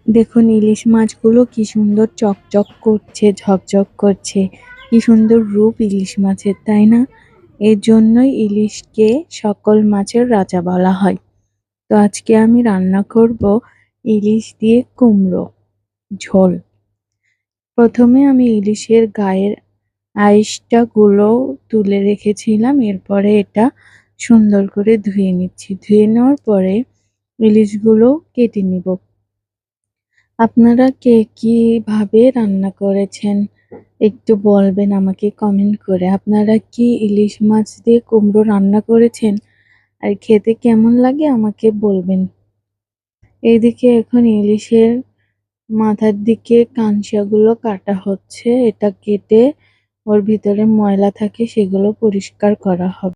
দেখুন ইলিশ মাছগুলো কি সুন্দর চকচক করছে, ঝকঝক করছে। কি সুন্দর রূপ ইলিশ মাছের, তাই না? এর জন্যই ইলিশকে সকল মাছের রাজা বলা হয়। তো আজকে আমি রান্না করব ইলিশ দিয়ে কুমড়ো ঝোল। প্রথমে আমি ইলিশের গায়ের আঁশটা তুলে রেখেছিলাম। এরপরে এটা সুন্দর করে ধুয়ে নিচ্ছি। ধুয়ে নেওয়ার পরে ইলিশগুলো কেটে নিব। আপনারা কে কিভাবে রান্না করেছেন একটু বলবেন আমাকে কমেন্ট করে। আপনারা কি ইলিশ মাছ দিয়ে কুমড়ো রান্না করেছেন? আর খেতে কেমন লাগে আমাকে বলবেন। এইদিকে এখন ইলিশের মাথার দিকে কানসাগুলো কাটা হচ্ছে। এটা কেটে ওর ভিতরে ময়লা থাকে সেগুলো পরিষ্কার করা হবে।